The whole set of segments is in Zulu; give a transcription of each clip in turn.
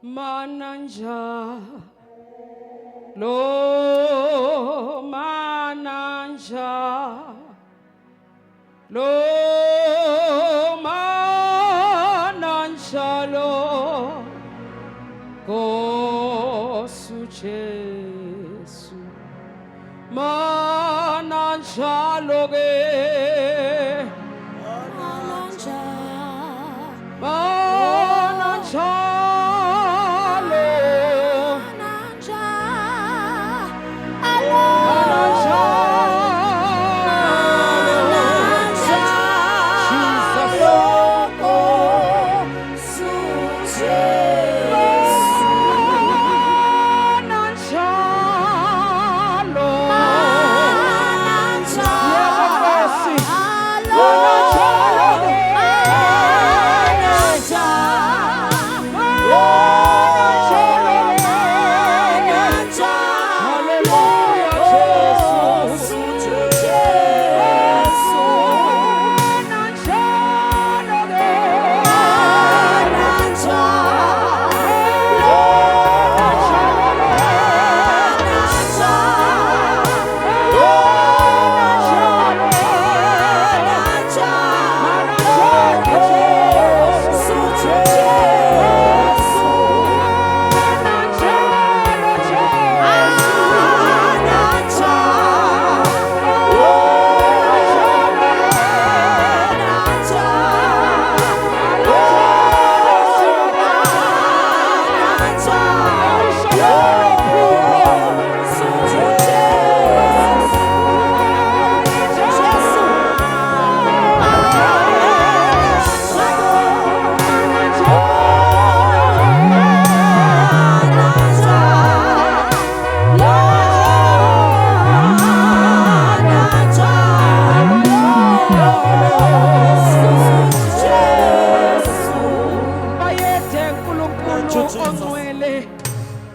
Mananja lo mananja lo mananja lo Kosu Jesu mananja lo ge mananja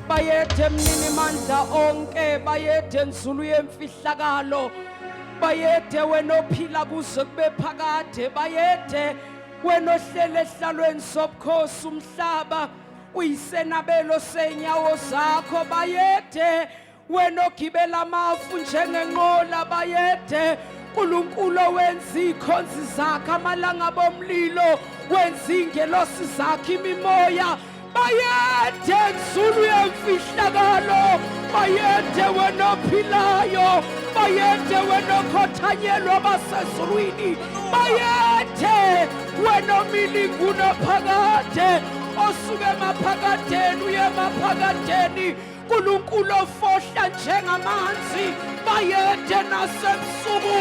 bayethe mnini mandla onke bayethe nzulu yemfihlakalo bayethe wena ophila kuze kube phakade bayethe wena ohlele ehlalweni sobukhosi umhlaba uyisenabelo senyawo zakho bayethe wena ogibela amafu njengenqola bayethe uNkulunkulu wenza ikhonzi zakhe amalanga bomlilo wenza ingelosi zakhe imimoya bayethe nzulu yemfihlakalo bayethe wena ophilayo bayethe wena okhothanyelwa basezulwini bayethe wena omilinguni ophakade osuke emaphakadeni uye emaphakadeni uNkulunkulu ofohla njengamanzi bayethe nasebusuku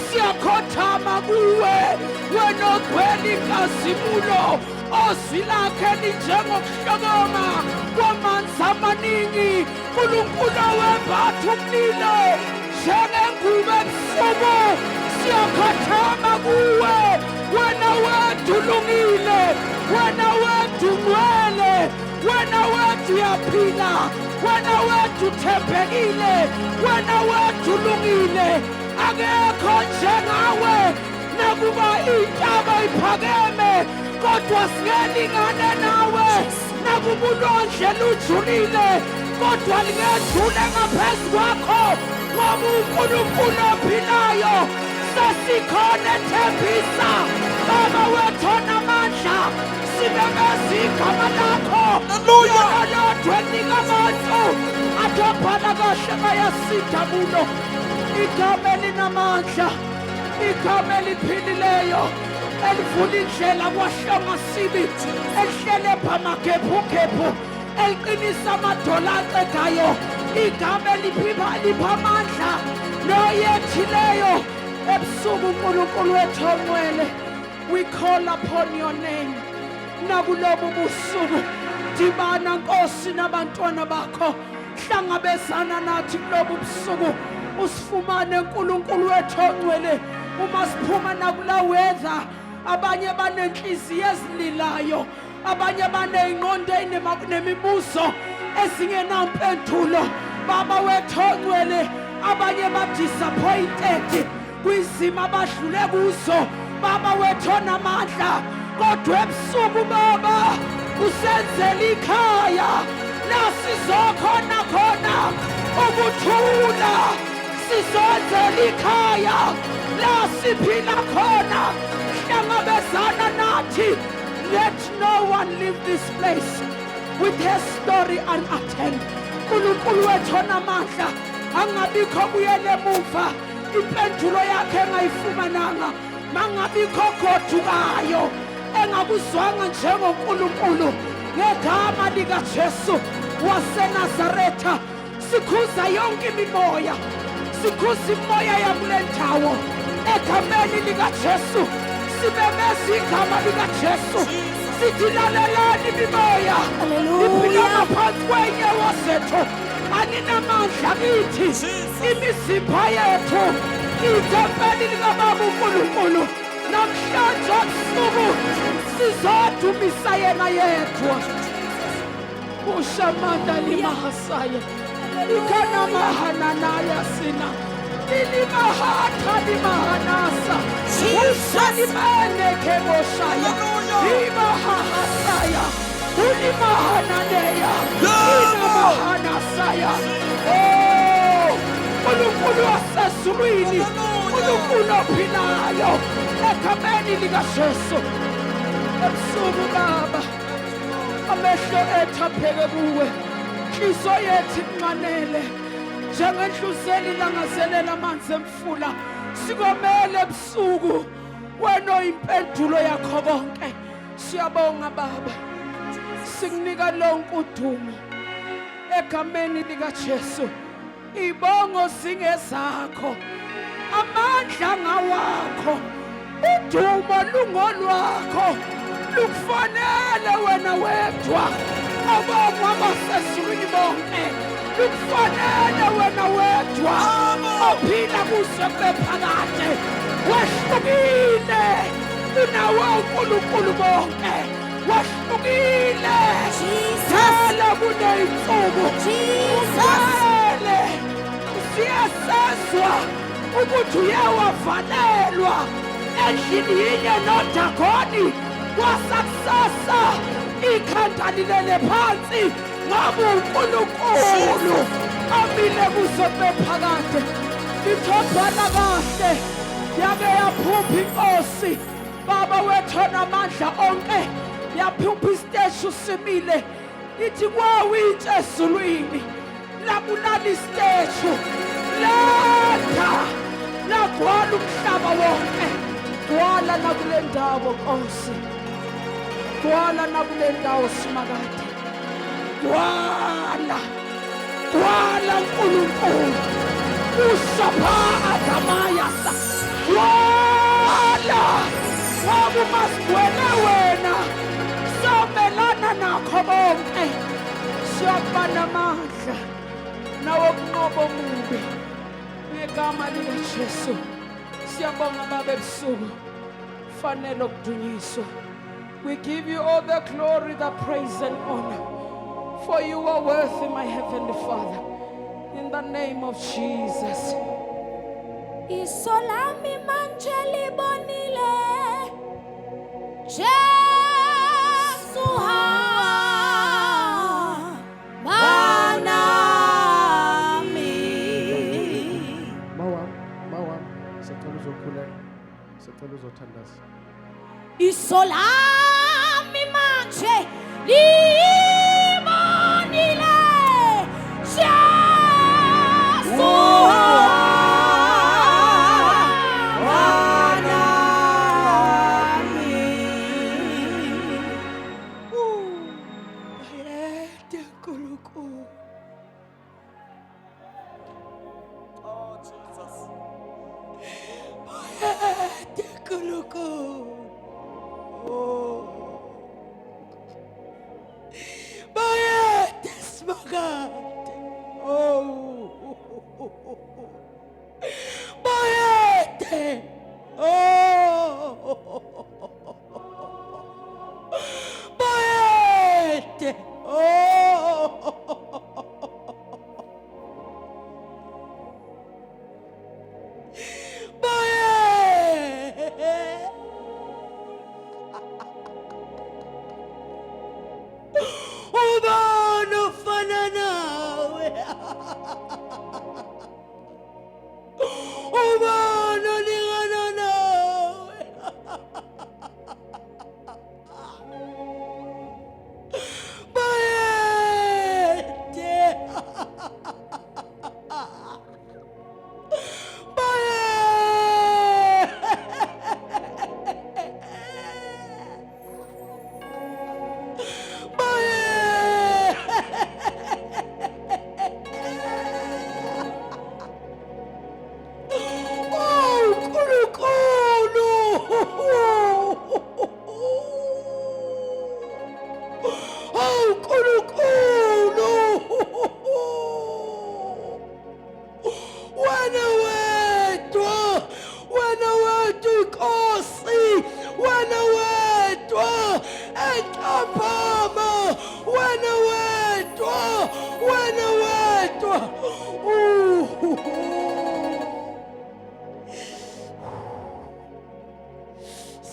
siyakhothama kuwe wena ogcwele inkazimulo ozwi lakhe linjengokuhlokoma kwamanzi amaningi uNkulunkulu wembatha umlilo njengengubo ebusuku siyakhothama kuwe wena wethu ulungile wena wethu ungcwele wena wethu uyaphila wena wethu uthembekile wena wethu ulungile akekho njengawe nakuba intaba iphakeme kodwa singelingane nawe nakuba ulwandle lujulile kodwa lingedlule ngaphezu kwakho ngoba uNkulunkulu ophilayo sesikhona ethembisa baba wethu onamandla sibekeza igama lakho lodwa enika abantu atobhala kahle bayasitha kulo igama elinamandla igama eliphilileyo elivula indlela kwahlonga sibi elihlele phamakhephukhephu eliqinisa amadolo acedayo igama elipha amandla noyethileyo ebusuku uNkulunkulu wethu ongcwele we call upon your name nakulobu busuku dibana Nkosi nabantwana bakho hlangabezana nathi kulobu busuku usifumane uNkulunkulu wethu ongcwele uma siphuma nakula weather abanye banenhliziyo ezililayo abanye baneyingqondo nemibuzo ezingenampendulo baba wethu ongcwele abanye ba-disappointed kwizimo abadlule kuzo baba wethu onamandla kodwa ebusuku baba usenzela ikhaya la sizokhona khona ukuthula, sizenzela ikhaya la siphila khona. Hlangabezana nathi. Let no one leave this place with her story unattended. uNkulunkulu wethu onamandla angabikho buyele emuva impendulo yakhe engayifumananga, mangabikho godukayo engakuzwanga njengoNkulunkulu. Ngegama likaJesu waseNazaretha sikhuza yonke imimoya, sikhuza imoya yakule ndawo egameni likaJesu. Sibebeza igama likaJesu sithi lalelani imimoya iphila ngaphansi kweenyawo zethu, aninamandla kithi. Imizimba yethu itempeli likababa uNkulunkulu. Namhlanje ebusuku sizodumisa yena yedwa. Ushamanda limahasaya ikana mahananaya sina ilimahata limahanasa usalimane keboshaya imahahasaya ulimahananeya inamahanasaya. Oh, uNkulunkulu wasezulwini, uNkulunkulu ophilayo egameni likaJesu. Ebusuku Baba amehlo ethu apheke kuwe, inhliziyo yethu inqanele njengendluzeli langazelela amanzi emfula. Sikomele ebusuku wena oyimpendulo yakho konke. Siyabonga Baba, sikunika lonke udumo egameni likaJesu. Ibongo zingezakho, amandla ngawakho, udumo lungolwakho, lukufanele wena wedwa. Abonga abasezulwini bonke, lukufanele wena wedwa ophila kuze kube phakade. Wahlukile kunawo uNkulunkulu bonke, wahlukile sele kuneyinsuku. Sele siyasezwa ukuthi uyewavalelwa endlini yinye noDagoni wasakusasa ikhanda lilele phansi ngoba uNkulunkulu amile kuze kube phakade. Lithophana kahle yake yaphupha inkosi Baba wethu onamandla onke, yaphupha isiteshi usimile. Ithi kwawitshe ezulwini labulala isiteshi lada lagcwala umhlaba wonke. Gcwala nakule ndawo Nkosi, gcwala nakule ndawo Simakade, gcwala Nkulunkulu usapha adamayasa. Gcwala ngoba umasigwele wena somelana nakho bonke. Siyakuba namandla nawokunqoba omubi ngegama likaJesu. Siyabonga Baba ebusuku, fanele ukudunyiswa. We give you all the glory, the praise and honor, for you are worthy, my heavenly Father. In the name of Jesus. Isolami manje libonile Jesu manami. Mawam, sicela uzokhuleka, sicela uzothandaza. Isolami manje libonile Jesu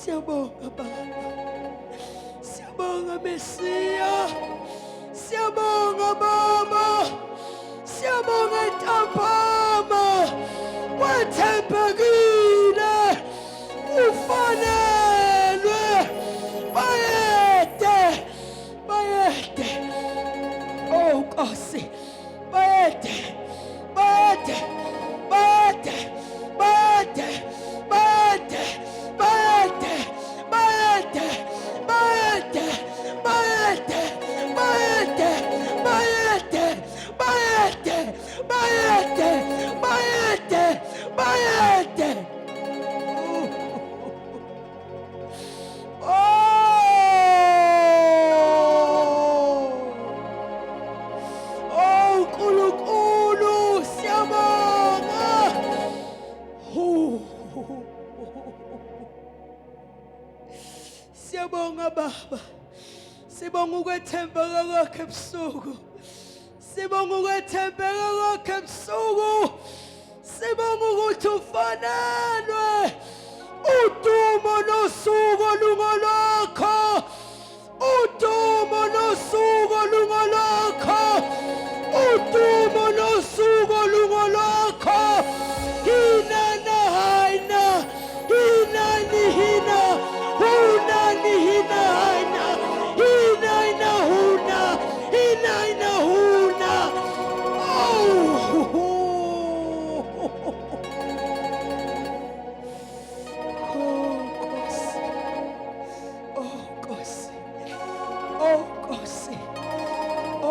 Siyabonga Baba, siyabonga Mesiya, siyabonga Baba, siyabonga Ntambama, wathembekile, ufanelwe, bayede, oh Nkosi, bayede, bayede, bayede, bayede, bayede, bayede, bayede, bayede, bayede, bayede, bayede, bayede, bayede, bayede, bayede. Oh, Nkulunkulu, siyabonga. Siyabonga Baba, sibonga ukwethembeka kwakhe ebusuku, sibonga ukwethembeka kwakhe ebusuku, sibonga ukuthi ufanelwe udumo nosuku olungolakho, udumo nosuku olungolakho, udumo nosuku olungolakho. Hina na haina, hina ni hina, huna ni hina haina, hina ina huna, hina ina huna.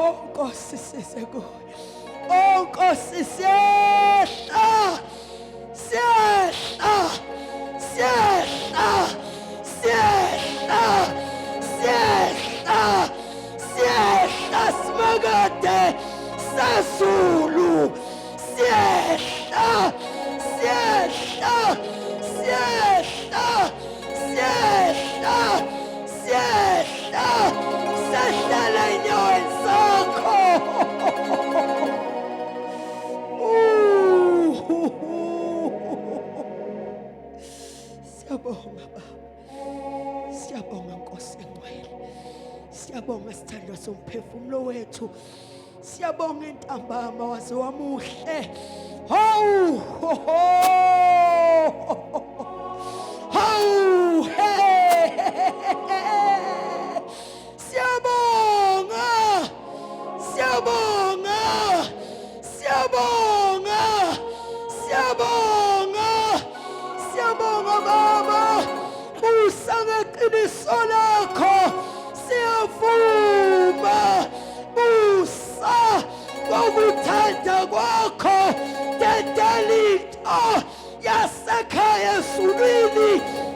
Oh Nkosi, size kuwe. Oh Nkosi, siyehla, siyehla, siyehla, siyehla, siyehla, siyehla, Simakade sazulu, siyehla, siyehla, siyehla, siyehla, siyehla, sehlala enyaweni zakho. Siyabonga Baba, siyabonga Nkosi engcwele, siyabonga sithandwa somphefumulo wethu, siyabonga Ntambama waze wamuhle. Hawu, hawu, siyabonga, siyabonga, siyabonga, siyabonga, siyabonga Baba, busa ngeqiniso lakho, siyavuma, busa ngokuthanda kwakho, dedela into yasekhaya ezulwini,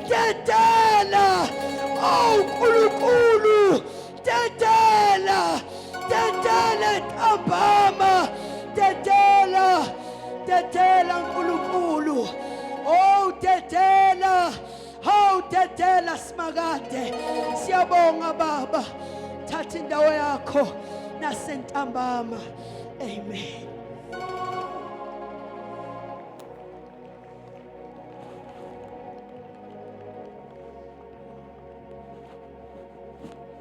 dedela, oh Nkulunkulu, dedela, dedela Ntambama, dedela, dedela Nkulunkulu, oh dedela, oh dedela Simakade. Siyabonga Baba, thatha indawo yakho naseNtambama. Amen.